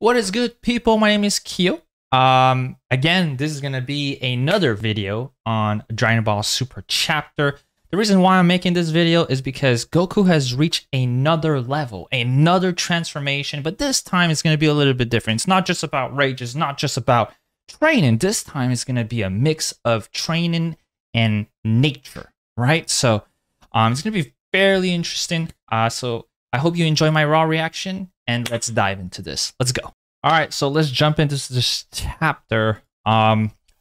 What is good, people? My name is Kyo. Again, this is gonna be another video on Dragon Ball Super Chapter. The reason why I'm making this video is because Goku has reached another level, another transformation, but this time it's gonna be a little bit different. It's not just about rage, it's not just about training. This time it's gonna be a mix of training and nature, right? So it's gonna be fairly interesting. So I hope you enjoy my raw reaction, and let's dive into this. Let's go. All right, so let's jump into this chapter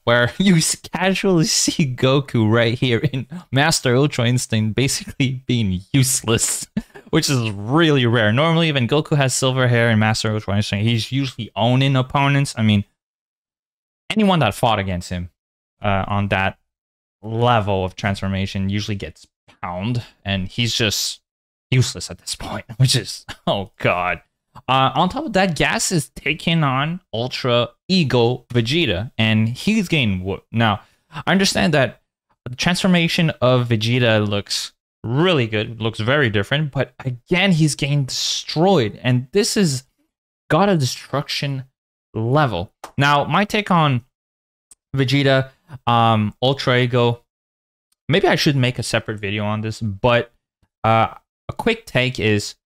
where you casually see Goku right here in Master Ultra Instinct basically being useless, which is really rare. Normally, when Goku has silver hair in Master Ultra Instinct, he's usually owning opponents. I mean, anyone that fought against him on that level of transformation usually gets pounded, and he's just useless at this point, which is, oh god. On top of that, Gas is taking on Ultra Ego Vegeta, and he's getting whooped. Now, I understand that the transformation of Vegeta looks really good, looks very different, but again, he's getting destroyed, and this is God of Destruction level. Now, my take on Vegeta, Ultra Ego, maybe I should make a separate video on this, but a quick take is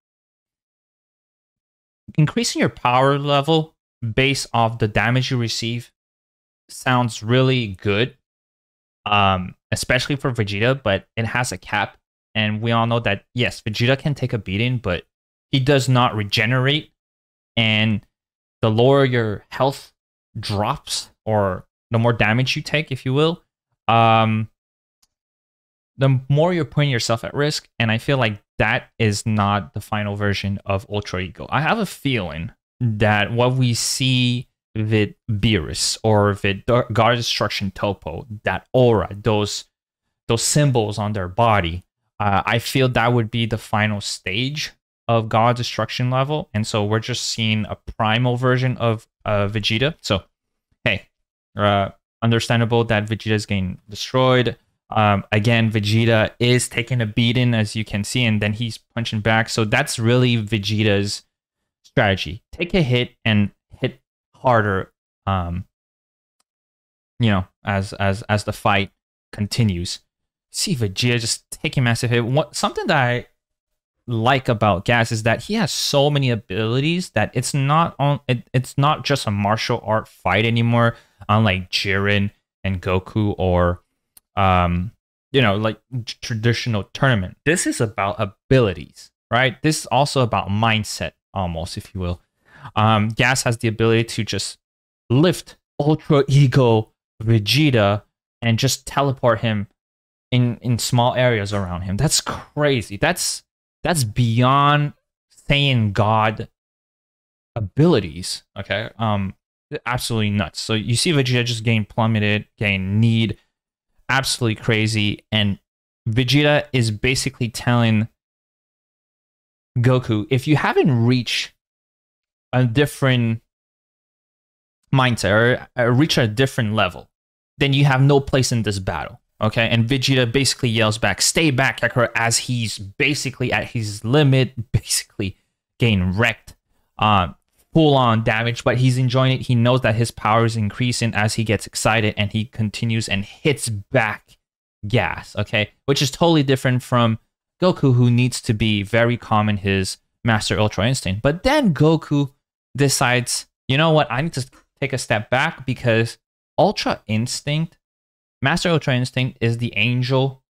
increasing your power level based off the damage you receive sounds really good, especially for Vegeta, but it has a cap. And we all know that, yes, Vegeta can take a beating, but he does not regenerate. And the lower your health drops, or the more damage you take, if you will, the more you're putting yourself at risk. And I feel like that is not the final version of Ultra Ego. I have a feeling that what we see with Beerus or with God of Destruction Topo, that aura, those symbols on their body, I feel that would be the final stage of God of Destruction level. And so we're just seeing a primal version of Vegeta. So, hey, understandable that Vegeta is getting destroyed. Again, Vegeta is taking a beating, as you can see, and then he's punching back. So that's really Vegeta's strategy. Take a hit and hit harder, as the fight continues. See Vegeta just taking massive hit. Something that I like about Gas is that he has so many abilities that it's not just a martial art fight anymore, unlike Jiren and Goku or like traditional tournament. This is about abilities, right? This is also about mindset, almost, if you will. Gas has the ability to just lift Ultra Ego Vegeta and just teleport him in small areas around him. That's crazy. That's beyond saying God abilities. Okay. Absolutely nuts. So you see Vegeta just getting plummeted, getting kneed. Absolutely crazy. And Vegeta is basically telling Goku, if you haven't reached a different mindset or reach a different level, then you have no place in this battle. Okay. And Vegeta basically yells back, stay back, Kakarot, as he's basically at his limit, basically getting wrecked. Full on damage, but he's enjoying it. He knows that his power is increasing as he gets excited, and he continues and hits back Gas, okay? Which is totally different from Goku, who needs to be very calm in his Master Ultra Instinct. But then Goku decides, you know what, I need to take a step back, because Ultra Instinct, Master Ultra Instinct is the angel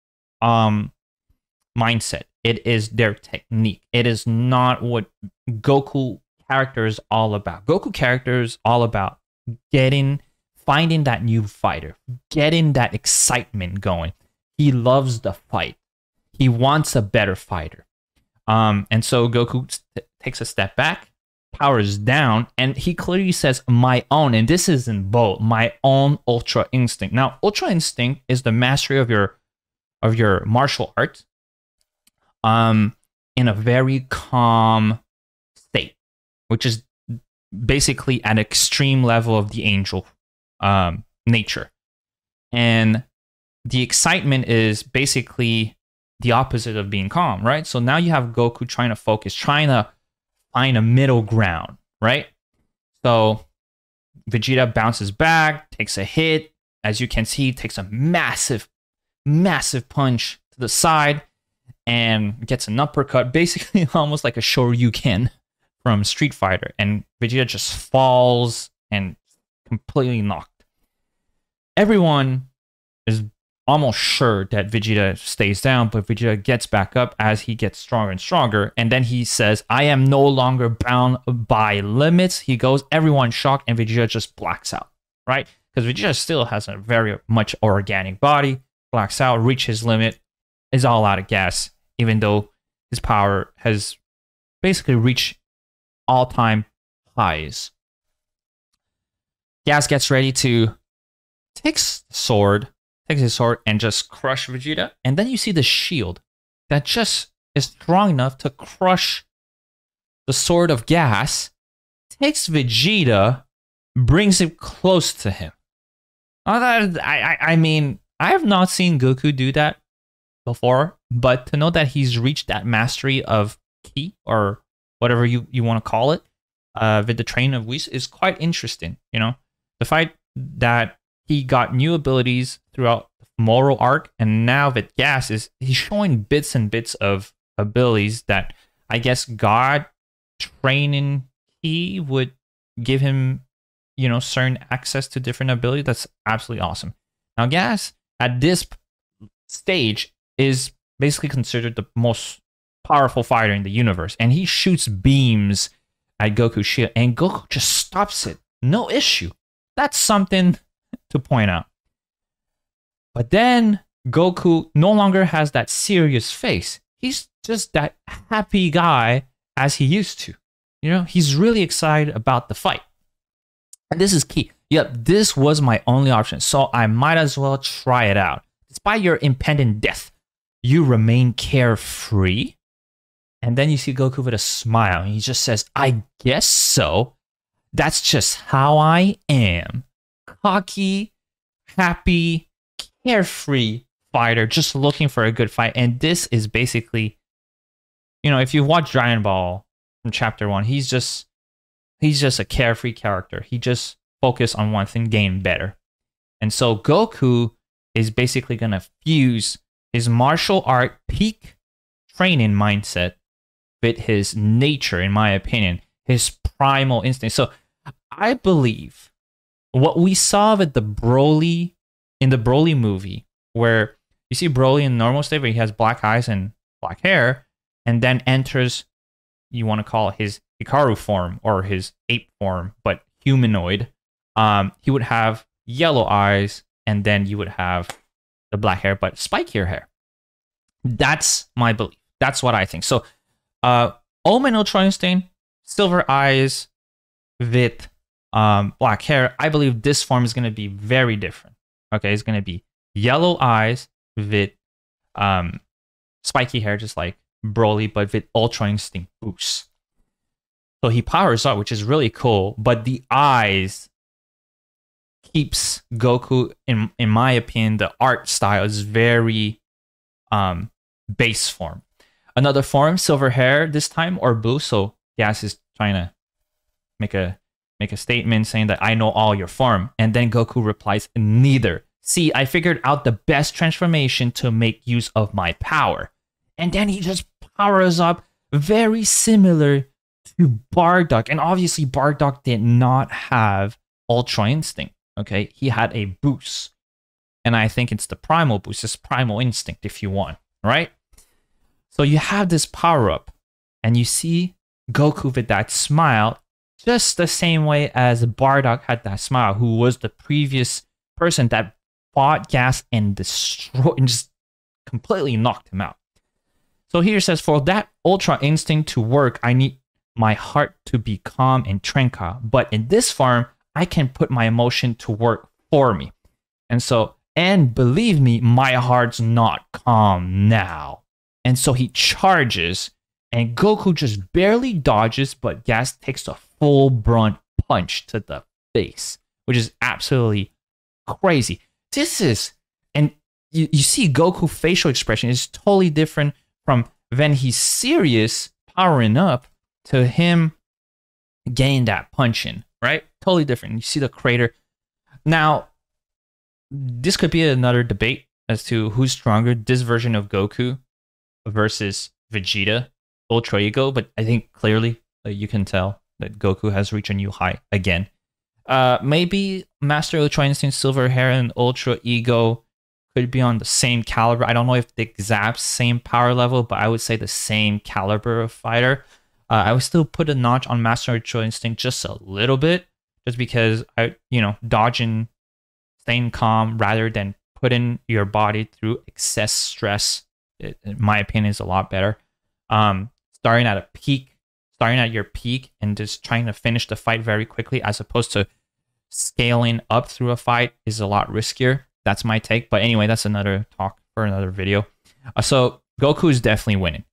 mindset. It is their technique. It is not what Goku character is all about. Goku character is all about finding that new fighter, getting that excitement going. He loves the fight. He wants a better fighter. And so Goku takes a step back, powers down, and he clearly says, my own, and this is in bold, my own Ultra Instinct. Now, Ultra Instinct is the mastery of your martial art in a very calm state, which is basically an extreme level of the angel nature. And the excitement is basically the opposite of being calm, right? So now you have Goku trying to focus, trying to find a middle ground, right? So Vegeta bounces back, takes a hit. As you can see, takes a massive, massive punch to the side and gets an uppercut, basically almost like a Shoryuken from Street Fighter. And Vegeta just falls and completely knocked. Everyone is almost sure that Vegeta stays down, but Vegeta gets back up as he gets stronger and stronger. And then he says, I am no longer bound by limits. He goes, everyone's shocked, and Vegeta just blacks out, right? Because Vegeta still has a very much organic body, blacks out, reaches his limit, is all out of gas, even though his power has basically reached all-time highs. Gas gets ready to takes his sword and just crush Vegeta. And then you see the shield that just is strong enough to crush the sword of gas, takes Vegeta, brings him close to him. I mean, I have not seen Goku do that before, but to know that he's reached that mastery of ki, or whatever you want to call it, with the train of Whis is quite interesting. You know, the fact that he got new abilities throughout the Moro arc, and now with Gas he's showing bits and bits of abilities that I guess God training he would give him, you know, certain access to different abilities. That's absolutely awesome. Now Gas at this stage is basically considered the most powerful fighter in the universe, and he shoots beams at Goku's shield, and Goku just stops it. No issue. That's something to point out. But then Goku no longer has that serious face. He's just that happy guy as he used to. You know, he's really excited about the fight. And this is key. Yep, this was my only option, so I might as well try it out. Despite your impending death, you remain carefree. And then you see Goku with a smile, and he just says, I guess so. That's just how I am. Cocky, happy, carefree fighter, just looking for a good fight. And this is basically, you know, if you watch Dragon Ball from chapter 1, he's just a carefree character. He just focused on one thing, getting better. And so Goku is basically going to fuse his martial art peak training mindset with his nature, in my opinion, his primal instinct. So I believe what we saw with the Broly in the Broly movie, where you see Broly in normal state, where he has black eyes and black hair, and then enters, you want to call it his Hikaru form or his ape form, but humanoid. He would have yellow eyes, and then you would have the black hair, but spikier hair. That's my belief. That's what I think. So, Omen Ultra Instinct, silver eyes with black hair. I believe this form is going to be very different. Okay, it's going to be yellow eyes with spiky hair, just like Broly, but with Ultra Instinct boost. So he powers up, which is really cool, but the eyes keeps Goku, in my opinion, the art style is very base form. Another form, silver hair this time, or blue. So Gas is trying to make a statement saying that I know all your form. And then Goku replies, neither. See, I figured out the best transformation to make use of my power. And then he just powers up, very similar to Bardock. And obviously Bardock did not have Ultra Instinct. Okay, he had a boost. And I think it's the Primal boost. It's Primal Instinct if you want, right? So you have this power up, and you see Goku with that smile, just the same way as Bardock had that smile, who was the previous person that fought Gas and destroyed and just completely knocked him out. So here it says, for that Ultra Instinct to work, I need my heart to be calm and tranquil. But in this form, I can put my emotion to work for me. And so, and believe me, my heart's not calm now. And so he charges, and Goku just barely dodges, but Gas takes a full brunt punch to the face, which is absolutely crazy. This is, and you see Goku facial expression is totally different from when he's serious, powering up, to him getting that punch in, right? Totally different. You see the crater. Now, this could be another debate as to who's stronger, this version of Goku versus Vegeta Ultra Ego, but I think clearly you can tell that Goku has reached a new height again. Maybe Master Ultra Instinct, Silver Hair, and Ultra Ego could be on the same caliber. I don't know if the exact same power level, but I would say the same caliber of fighter. I would still put a notch on Master Ultra Instinct just a little bit, just because dodging, staying calm rather than putting your body through excess stress, in my opinion, is a lot better. Starting at your peak and just trying to finish the fight very quickly, as opposed to scaling up through a fight, is a lot riskier. That's my take. But anyway, that's another talk for another video. So Goku is definitely winning.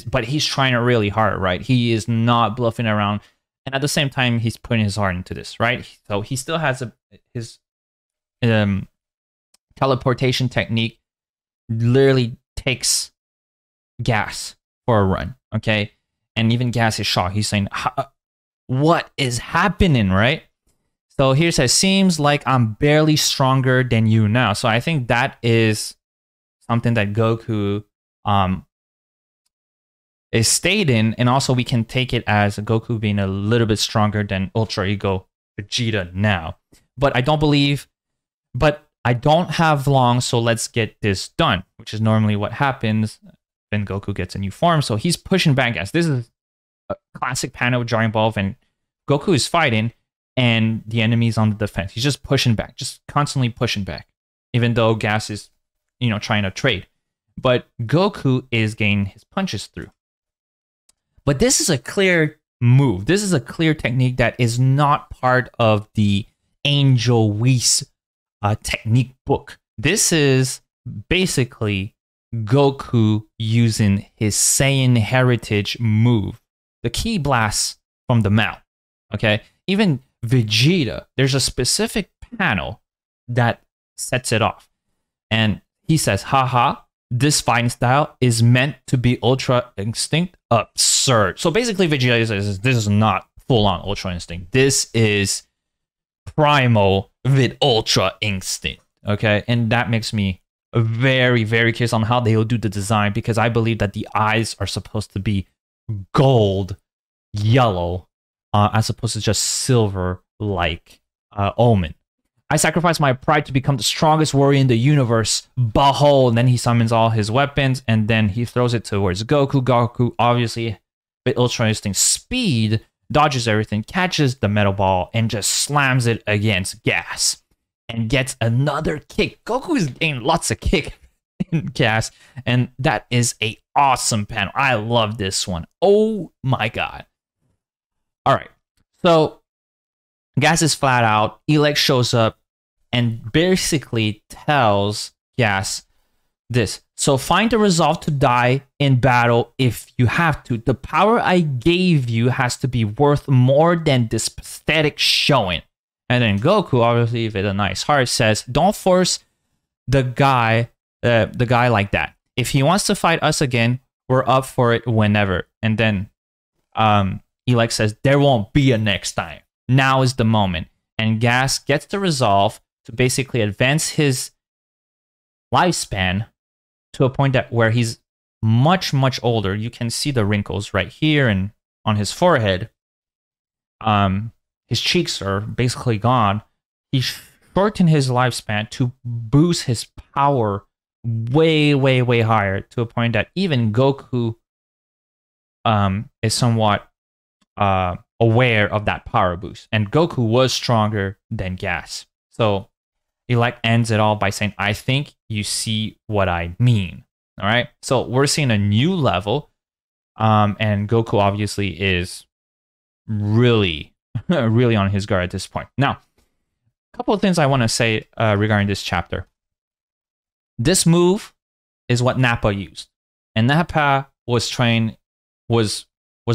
But he's trying really hard, right? He is not bluffing around. And at the same time, he's putting his heart into this, right? So he still has his teleportation technique literally takes gas for a run, okay? And even Gas is shocked. He's saying, what is happening, right? So here it says, seems like I'm barely stronger than you now. So I think that is something that Goku is stating. And also we can take it as Goku being a little bit stronger than Ultra Ego Vegeta now. But I don't have long, so let's get this done, which is normally what happens when Goku gets a new form. So he's pushing back Gas. This is a classic panel of Dragon Ball when Goku is fighting and the enemy's on the defense. He's just pushing back, just constantly pushing back, even though Gas is, trying to trade. But Goku is getting his punches through. But this is a clear move. This is a clear technique that is not part of the Angel Whis technique book. This is basically Goku using his Saiyan heritage move, the Ki Blast from the mouth. Okay, even Vegeta, there's a specific panel that sets it off, and he says, haha, this fighting style is meant to be Ultra Instinct. Absurd. So basically Vegeta says this is not full-on Ultra Instinct. This is Primal with Ultra Instinct. Okay, and that makes me very, very curious on how they will do the design, because I believe that the eyes are supposed to be gold, yellow, as opposed to just silver like Omen. I sacrifice my pride to become the strongest warrior in the universe. Behold, and then he summons all his weapons, and then he throws it towards Goku. Goku, obviously, with Ultra Instinct speed, dodges everything, catches the metal ball, and just slams it against Gas, and gets another kick. Goku is getting lots of kick in Gas, and that is a awesome panel. I love this one. Oh my god. All right, so Gas is flat out. Elex shows up and basically tells Gas this. So find the resolve to die in battle if you have to. The power I gave you has to be worth more than this pathetic showing. And then Goku, obviously with a nice heart, says, don't force the guy like that. If he wants to fight us again, we're up for it whenever. And then Elex says, there won't be a next time. Now is the moment. And Gas gets the resolve to basically advance his lifespan to a point that where he's much, much older. You can see the wrinkles right here and on his forehead. His cheeks are basically gone. He shortened his lifespan to boost his power way, way, way higher, to a point that even Goku is somewhat aware of that power boost. And Goku was stronger than Gas. So Elex ends it all by saying, I think you see what I mean. All right. So we're seeing a new level. And Goku obviously is really, really on his guard at this point. Now, a couple of things I want to say regarding this chapter. This move is what Nappa used. And Nappa was trained, was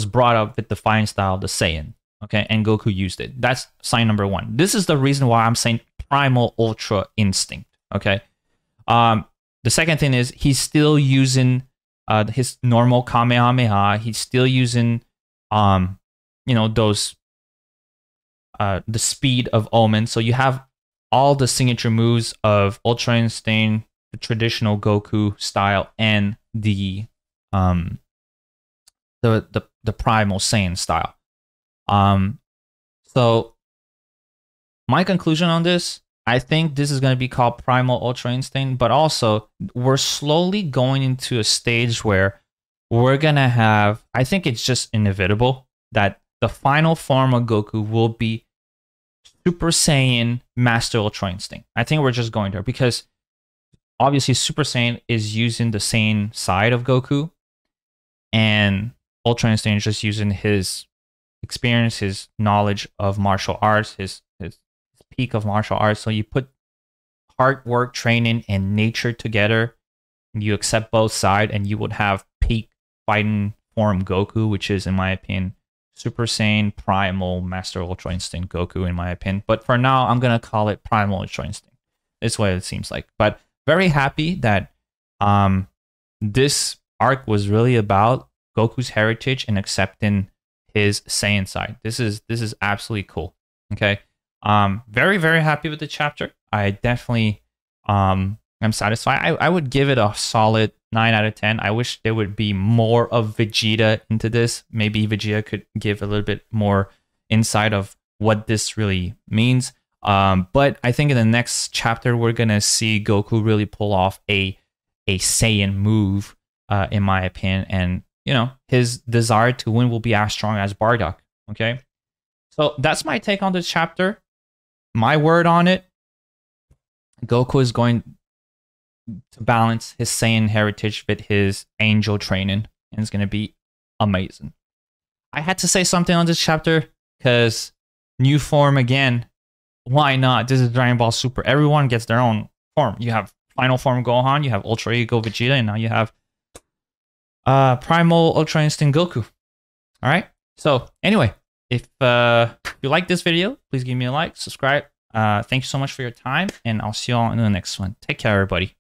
brought up with the fighting style of the Saiyan. Okay, and Goku used it. That's sign number one. This is the reason why I'm saying Primal Ultra Instinct. Okay. The second thing is he's still using his normal Kamehameha. He's still using those the speed of Omen. So you have all the signature moves of Ultra Instinct, the traditional Goku style, and the Primal Saiyan style. So my conclusion on this, I think this is going to be called Primal Ultra Instinct, but also we're slowly going into a stage where we're going to have, I think it's just inevitable that the final form of Goku will be Super Saiyan Master Ultra Instinct. I think we're just going there because obviously Super Saiyan is using the Saiyan side of Goku, and Ultra Instinct is just using his experience, his knowledge of martial arts, his peak of martial arts. So you put hard work, training, and nature together, and you accept both sides, and you would have peak fighting form Goku, which is, in my opinion, Super Saiyan Primal Master Ultra Instinct Goku, in my opinion. But for now, I'm gonna call it Primal Ultra Instinct. It's what it seems like. But very happy that this arc was really about Goku's heritage and accepting his Saiyan side. This is absolutely cool. Okay. Very, very happy with the chapter. I definitely am satisfied. I would give it a solid 9 out of 10. I wish there would be more of Vegeta into this. Maybe Vegeta could give a little bit more insight of what this really means. But I think in the next chapter, we're going to see Goku really pull off a Saiyan move, in my opinion. And, you know, his desire to win will be as strong as Bardock. Okay. So that's my take on this chapter. My word on it, Goku is going to balance his Saiyan heritage with his angel training, and it's going to be amazing. I had to say something on this chapter because new form again. Why not? This is Dragon Ball Super. Everyone gets their own form. You have final form Gohan, you have Ultra Ego Vegeta, and now you have Primal Ultra Instinct Goku. All right. So anyway, if you like this video, please give me a like, subscribe. Thank you so much for your time, and I'll see you all in the next one. Take care, everybody.